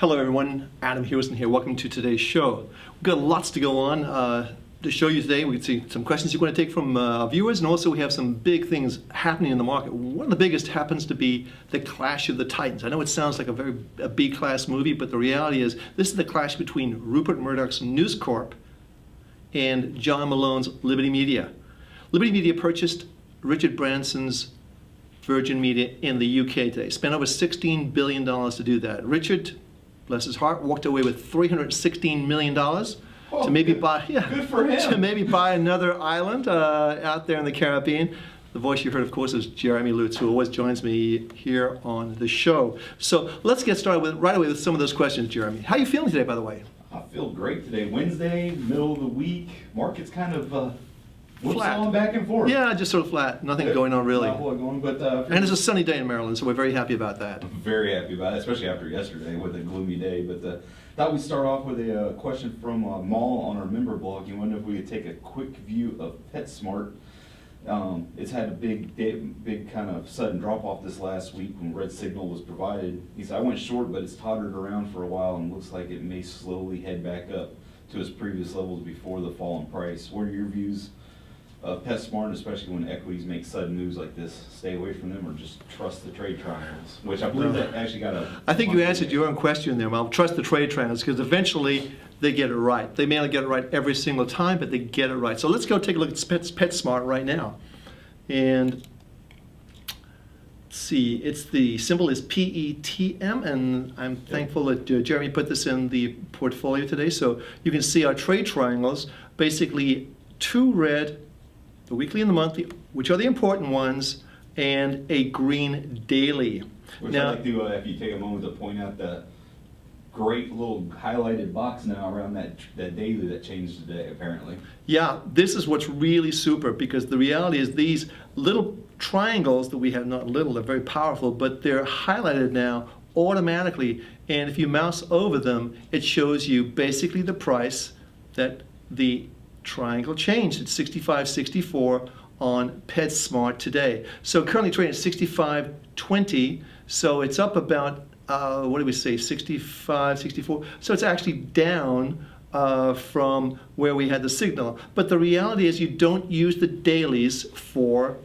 Hello everyone, Adam Hewison here. Welcome to today's show. We've got lots to go on to show you today. We can see some questions you're going to take from our viewers, and also we have some big things happening in the market. One of the biggest happens to be the Clash of the Titans. I know it sounds like a B-class movie, but the reality is this is the clash between Rupert Murdoch's News Corp and John Malone's Liberty Media. Liberty Media purchased Richard Branson's Virgin Media in the UK today. Spent over $16 billion to do that. Richard, bless his heart, walked away with $316 million to maybe buy, good for him. To maybe buy another island out there in the Caribbean. The voice you heard, of course, is Jeremy Lutz, who always joins me here on the show. So let's get started right away with some of those questions, Jeremy. How are you feeling today, by the way? I feel great today. Wednesday, middle of the week. Market's kind of flat. Back and forth. Yeah, just sort of flat. Nothing going on really. Not a lot going, but and it's a sunny day in Maryland, so we're very happy about that. I'm very happy about it, especially after yesterday with a gloomy day. But thought we'd start off with a question from Maul on our member blog. You wonder if we could take a quick view of PetSmart. It's had a big kind of sudden drop off this last week when red signal was provided. He said, I went short, but it's tottered around for a while and looks like it may slowly head back up to its previous levels before the fall in price. What are your views of PetSmart, especially when equities make sudden moves like this? Stay away from them or just trust the trade triangles, which I believe that actually got a... I think you answered your own question there, Mal. Trust the trade triangles, because eventually they get it right. They may not get it right every single time, but they get it right. So let's go take a look at PetSmart right now. And let's see, the symbol is PETM, and I'm thankful that Jeremy put this in the portfolio today. So you can see our trade triangles, basically two red, the weekly and the monthly, which are the important ones, and a green daily. Which I'd like to, if you take a moment to point out that great little highlighted box now around that daily that changed today, apparently. Yeah, this is what's really super, because the reality is these little triangles that we have, not little, they're very powerful, but they're highlighted now automatically, and if you mouse over them, it shows you basically the price that the triangle changed at 65.64 on PetSmart today. So currently trading at 65.20, so it's up about what do we say, 65, 64. So it's actually down from where we had the signal. But the reality is you don't use the dailies for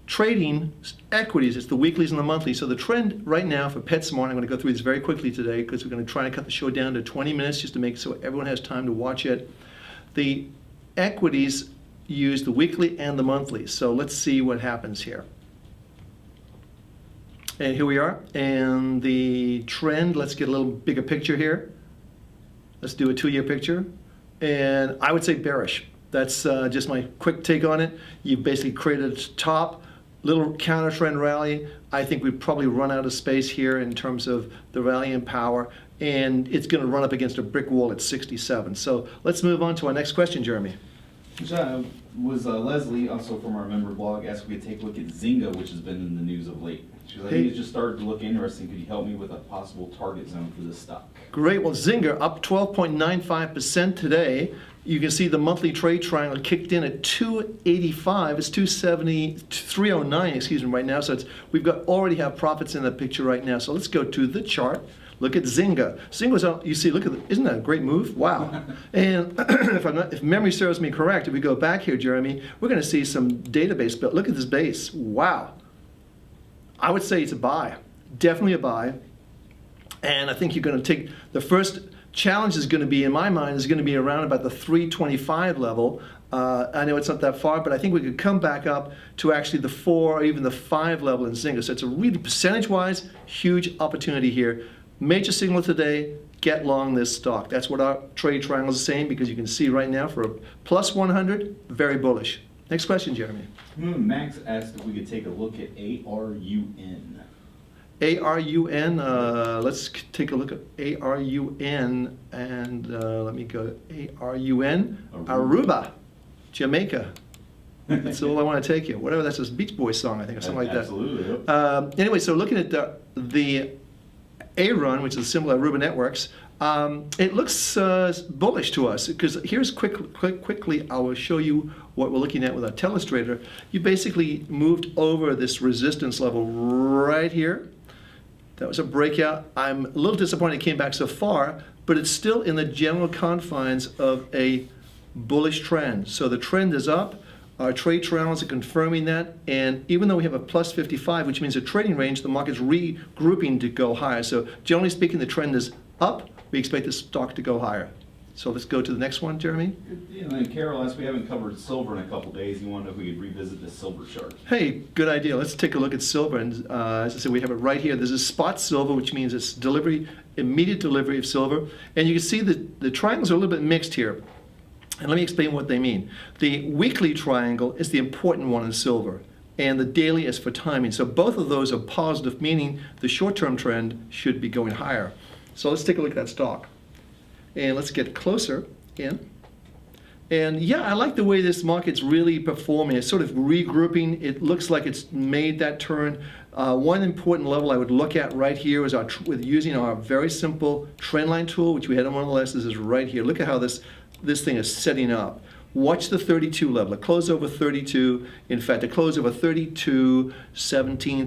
trading equities. It's the weeklies and the monthlies. So the trend right now for PetSmart, I'm going to go through this very quickly today because we're going to try and cut the show down to 20 minutes just to make so everyone has time to watch it. The equities use the weekly and the monthly. So let's see what happens here. And here we are. And the trend, let's get a little bigger picture here. Let's do a 2-year picture. And I would say bearish. That's just my quick take on it. You basically created a top, little counter trend rally. I think we've probably run out of space here in terms of the rally and power. And it's going to run up against a brick wall at 67. So let's move on to our next question, Jeremy. Was Leslie, also from our member blog, asked if we could take a look at Zynga, which has been in the news of late. She was like, hey, it just started to look interesting. Could you help me with a possible target zone for this stock? Great. Well, Zynga up 12.95% today. You can see the monthly trade triangle kicked in at 285. It's 270, 309, excuse me, right now. So we've already have profits in the picture right now. So let's go to the chart. Look at Zynga. Zynga's up, you see, isn't that a great move? Wow. And if memory serves me correct, if we go back here, Jeremy, we're going to see some database, but look at this base. Wow. I would say it's a buy. Definitely a buy. And I think you're going to take, the first challenge is going to be, in my mind, is going to be around about the 325 level. I know it's not that far, but I think we could come back up to actually the 4 or even the 5 level in Zynga. So it's a really, percentage-wise, huge opportunity here. Major signal today, get long this stock. That's what our trade triangle is saying, because you can see right now for a plus 100, very bullish. Next question, Jeremy. Max asked if we could take a look at ARUN. ARUN, let's take a look at ARUN, and let me go to ARUN, Aruba, Jamaica. That's all I want to take here. Whatever, that's a Beach Boys song, I think, or something like that. Absolutely. Anyway, so looking at the ARUN, which is a symbol of Aruba Networks, it looks bullish to us, because here's quickly I will show you what we're looking at with our telestrator. You basically moved over this resistance level right here, That was a breakout. I'm a little disappointed it came back so far, but it's still in the general confines of a bullish trend. So the trend is up. Our trade trials are confirming that. And even though we have a plus 55, which means a trading range, the market's regrouping to go higher. So generally speaking, the trend is up. We expect the stock to go higher. So let's go to the next one, Jeremy. And Carol asked, we haven't covered silver in a couple days. You wonder if we could revisit the silver chart. Hey, good idea. Let's take a look at silver. And as I said, we have it right here. This is spot silver, which means it's delivery, immediate delivery of silver. And you can see that the triangles are a little bit mixed here. And let me explain what they mean. The weekly triangle is the important one in silver, and the daily is for timing. So both of those are positive, meaning the short-term trend should be going higher. So let's take a look at that stock. And let's get closer in. And yeah, I like the way this market's really performing. It's sort of regrouping. It looks like it's made that turn. One important level I would look at right here is with using our very simple trendline tool, which we had on one of the lists. This is right here. Look at how this thing is setting up. Watch the 32 level. It closed over 32. In fact, it closed over 32.17,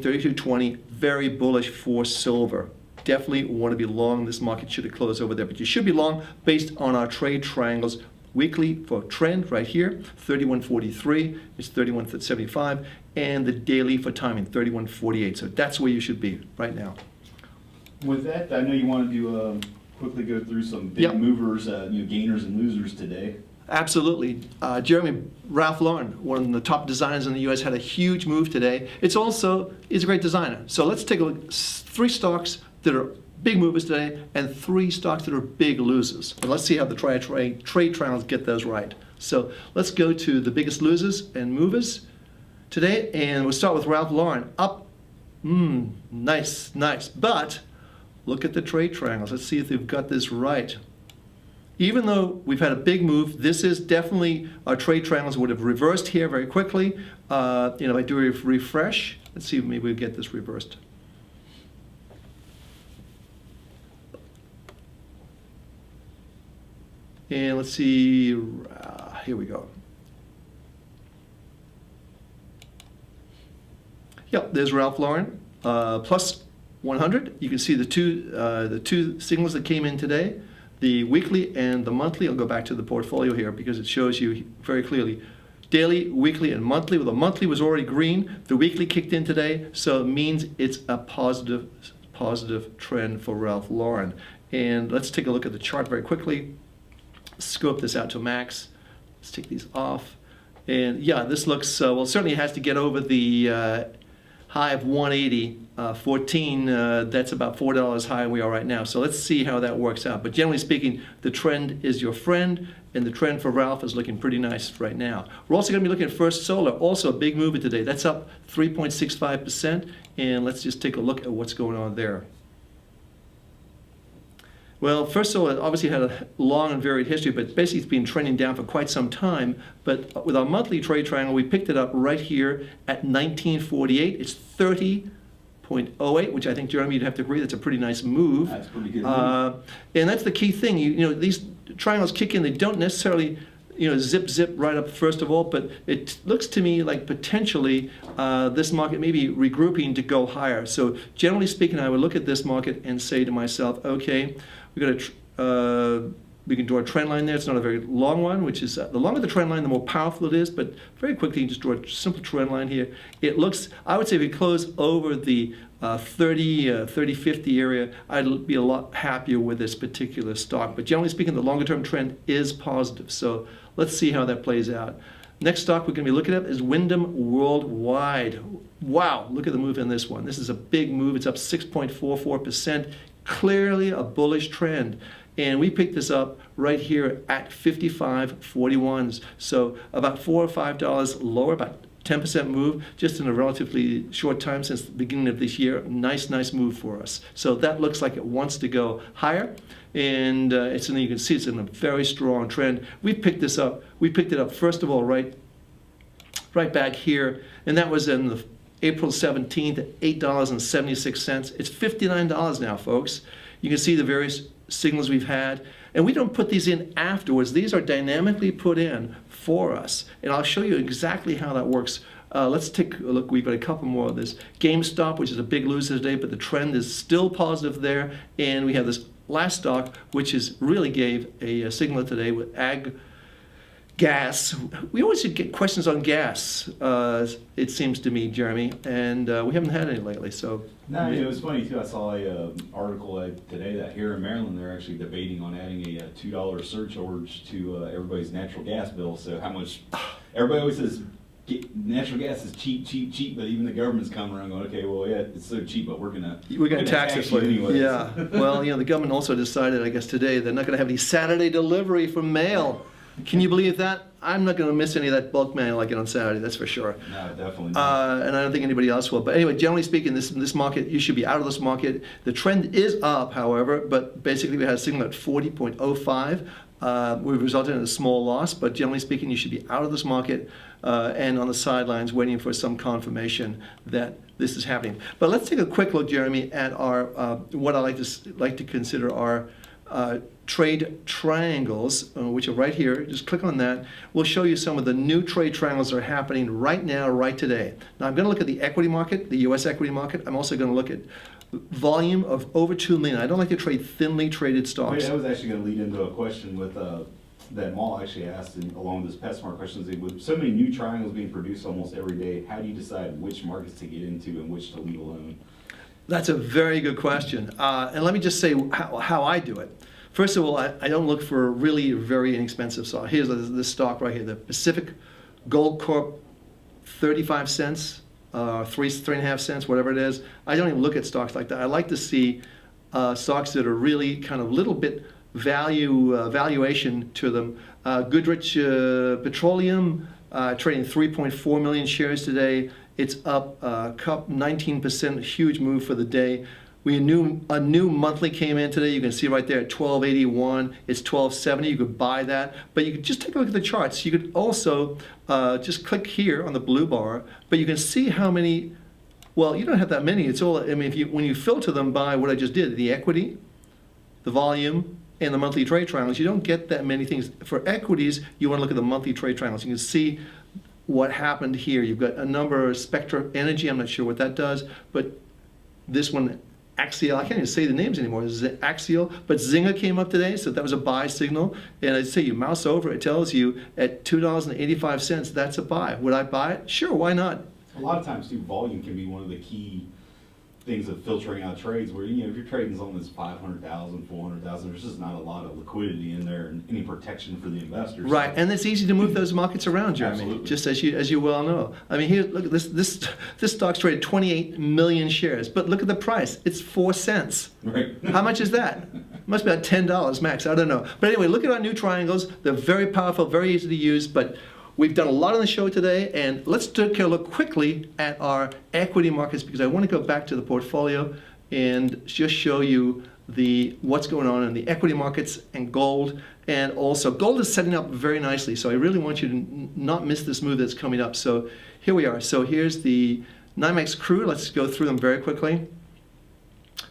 32.20. Very bullish for silver. Definitely want to be long. This market should have closed over there, but you should be long based on our trade triangles. Weekly for trend right here, 31.43 is 31.75, and the daily for timing, 31.48. So that's where you should be right now. With that, I know you wanted to quickly go through some big Yep. movers, gainers and losers today. Absolutely. Jeremy, Ralph Lauren, one of the top designers in the U.S., had a huge move today. He's a great designer. So let's take a look. 3 stocks that are big movers today and 3 stocks that are big losers. And let's see how the trade trials get those right. So let's go to the biggest losers and movers today, and we'll start with Ralph Lauren. Up, nice. But look at the trade triangles. Let's see if they've got this right. Even though we've had a big move, this is definitely, our trade triangles would have reversed here very quickly. If I do a refresh, let's see if maybe we get this reversed. And let's see, here we go. Yep, there's Ralph Lauren, plus 100. You can see the two signals that came in today, the weekly and the monthly. I'll go back to the portfolio here because it shows you very clearly. Daily, weekly, and monthly. Well, the monthly was already green. The weekly kicked in today, so it means it's a positive trend for Ralph Lauren. And let's take a look at the chart very quickly. Scope this out to max. Let's take these off. And yeah, this looks, well, certainly it has to get over the high of 180.14. That's about $4 higher we are right now. So let's see how that works out. But generally speaking, the trend is your friend, and the trend for Ralph is looking pretty nice right now. We're also going to be looking at First Solar, also a big mover today. That's up 3.65%. And let's just take a look at what's going on there. Well, First Solar obviously had a long and varied history, but basically it's been trending down for quite some time. But with our monthly trade triangle, we picked it up right here at 1948. It's 30.08, which I think, Jeremy, you'd have to agree, that's a pretty nice move. That's pretty good move. And that's the key thing. These triangles kick in. They don't necessarily zip right up first of all, but it looks to me like potentially this market may be regrouping to go higher. So generally speaking, I would look at this market and say to myself, okay, we can draw a trend line there. It's not a very long one, which is the longer the trend line, the more powerful it is. But very quickly, you just draw a simple trend line here. It looks, I would say, if we close over the 30-50 area, I'd be a lot happier with this particular stock. But generally speaking, the longer-term trend is positive. So let's see how that plays out. Next stock we're going to be looking at is Wyndham Worldwide. Wow, look at the move in this one. This is a big move. It's up 6.44%. Clearly a bullish trend. And we picked this up right here at 55.41. So about $4 or $5 lower, about 10% move, just in a relatively short time since the beginning of this year. Nice move for us. So that looks like it wants to go higher. And you can see it's in a very strong trend. We picked this up. We picked it up, first of all, right back here. And that was in the April 17th at $8.76. It's $59 now, folks. You can see the various signals we've had. And we don't put these in afterwards. These are dynamically put in for us. And I'll show you exactly how that works Let's take a look. We've got a couple more of this. GameStop, which is a big loser today, but the trend is still positive there. And we have this last stock, which is really gave a signal today with gas. We always get questions on gas, it seems to me, Jeremy, and we haven't had any lately. So no, it was funny too. I saw a article today that here in Maryland they're actually debating on adding a $2 surcharge to everybody's natural gas bill. So how much? Everybody always says natural gas is cheap, cheap, cheap, but even the government's coming around going, okay, well, yeah, it's so cheap, but we're gonna tax it for you anyways. Yeah. Well, the government also decided, I guess today, they're not going to have any Saturday delivery for mail. Can you believe that? I'm not going to miss any of that bulk mail I get on Saturday, that's for sure. No, definitely not. And I don't think anybody else will. But anyway, generally speaking, this market, you should be out of this market. The trend is up, however, but basically we had a signal at 40.05. We've resulted in a small loss, but generally speaking, you should be out of this market and on the sidelines waiting for some confirmation that this is happening. But let's take a quick look, Jeremy, at our what I like to consider our trade triangles, which are right here. Just click on that. We'll show you some of the new trade triangles that are happening right now, right today. Now I'm going to look at the equity market, the U.S. equity market. I'm also going to look at volume of over 2 million. I don't like to trade thinly traded stocks. Wait, I was actually going to lead into a question with that Mall actually asked, along with this PetSmart questions, with so many new triangles being produced almost every day, how do you decide which markets to get into and which to leave alone? That's a very good question. And let me just say how I do it. First of all, I don't look for a really very inexpensive stock. Here's this stock right here, the Pacific Gold Corp, 35 cents, 3.5 cents, whatever it is. I don't even look at stocks like that. I like to see stocks that are really kind of little bit valuation to them. Goodrich Petroleum, trading 3.4 million shares today. It's up 19%, huge move for the day. A new monthly came in today. You can see right there at 1281. It's 1270. You could buy that, but you could just take a look at the charts. You could also just click here on the blue bar, but you can see how many. Well, you don't have that many. It's all. I mean, when you filter them by what I just did, the equity, the volume, and the monthly trade triangles, you don't get that many things. For equities, you want to look at the monthly trade triangles. You can see what happened here. You've got a number of Spectra Energy. I'm not sure what that does, but this one. Axial, I can't even say the names anymore. This is Axial, but Zynga came up today, so that was a buy signal. And I'd say you mouse over, it tells you at $2.85, that's a buy. Would I buy it? Sure, why not? A lot of times, too, volume can be one of the key things of filtering out trades where, if you're trading something that's 500,000, 400,000, there's just not a lot of liquidity in there and any protection for the investors. Right, and it's easy to move those markets around, Jeremy. Absolutely. Just as you well know. I mean, here, look at this stock's traded 28 million shares, but look at the price. It's 4 cents. Right. How much is that? Must be about $10 max. I don't know. But anyway, look at our new triangles. They're very powerful, very easy to use, but we've done a lot on the show today, and let's take a look quickly at our equity markets because I want to go back to the portfolio and just show you what's going on in the equity markets and gold. And also, gold is setting up very nicely, so I really want you to not miss this move that's coming up. So here we are. So here's the NYMEX crude. Let's go through them very quickly.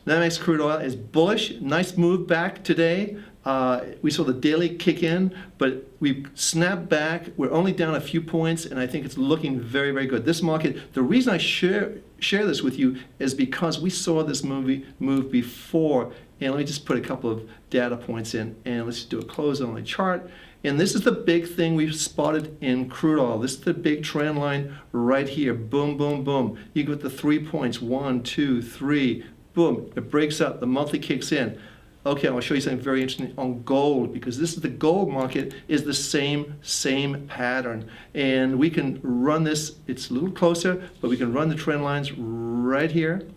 NYMEX crude oil is bullish. Nice move back today. We saw the daily kick in, but we snapped back. We're only down a few points, and I think it's looking very, very good. This market, the reason I share this with you is because we saw this move before. And let me just put a couple of data points in, and let's do a close on the chart. And this is the big thing we've spotted in crude oil. This is the big trend line right here. Boom, boom, boom. You get the 3 points. 1, 2, 3. Boom. It breaks up. The monthly kicks in. Okay, I'll show you something very interesting on gold because this is the gold market is the same pattern. And we can run this, it's a little closer, but we can run the trend lines right here.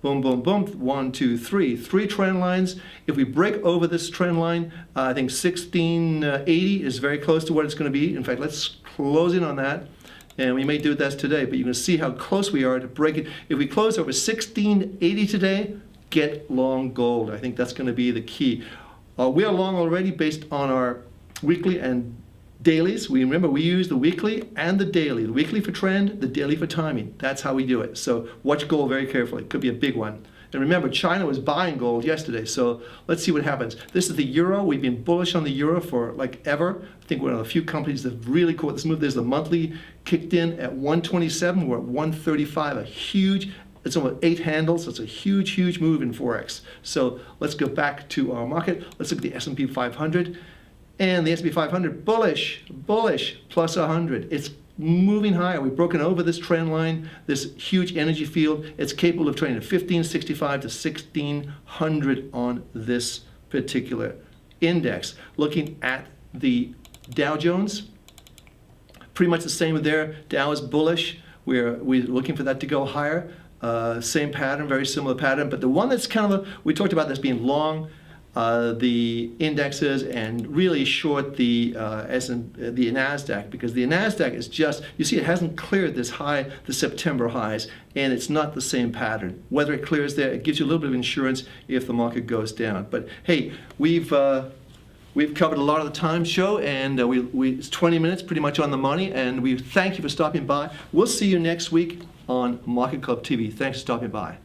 Boom, boom, boom, 1, 2, 3. 3 trend lines. If we break over this trend line, I think 1680 is very close to what it's going to be. In fact, let's close in on that. And we may do that today, but you can see how close we are to break it. If we close over 1680 today, get long gold. I think that's going to be the key. We are long already based on our weekly and dailies. We use the weekly and the daily. The weekly for trend, the daily for timing. That's how we do it. So watch gold very carefully. It could be a big one. And remember, China was buying gold yesterday, so let's see what happens. This is the euro. We've been bullish on the euro for like ever. I think we're one of the few companies that have really caught this move. There's the monthly kicked in at 127. We're at 135, a huge, it's almost 8 handles. So it's a huge, huge move in Forex. So let's go back to our market. Let's look at the S&P 500. And the S&P 500, bullish, plus 100. It's moving higher. We've broken over this trend line, this huge energy field. It's capable of trading at 1565 to 1600 on this particular index. Looking at the Dow Jones, pretty much the same there. Dow is bullish. We're looking for that to go higher. Same pattern, very similar pattern. But the one that's kind of, we talked about this being long, the indexes, and really short the the NASDAQ, because the NASDAQ is just, you see, it hasn't cleared this high, the September highs, and it's not the same pattern. Whether it clears there, it gives you a little bit of insurance if the market goes down. But hey, we've covered a lot of the time show, and it's 20 minutes pretty much on the money, and we thank you for stopping by. We'll see you next week on Market Club TV. Thanks for stopping by.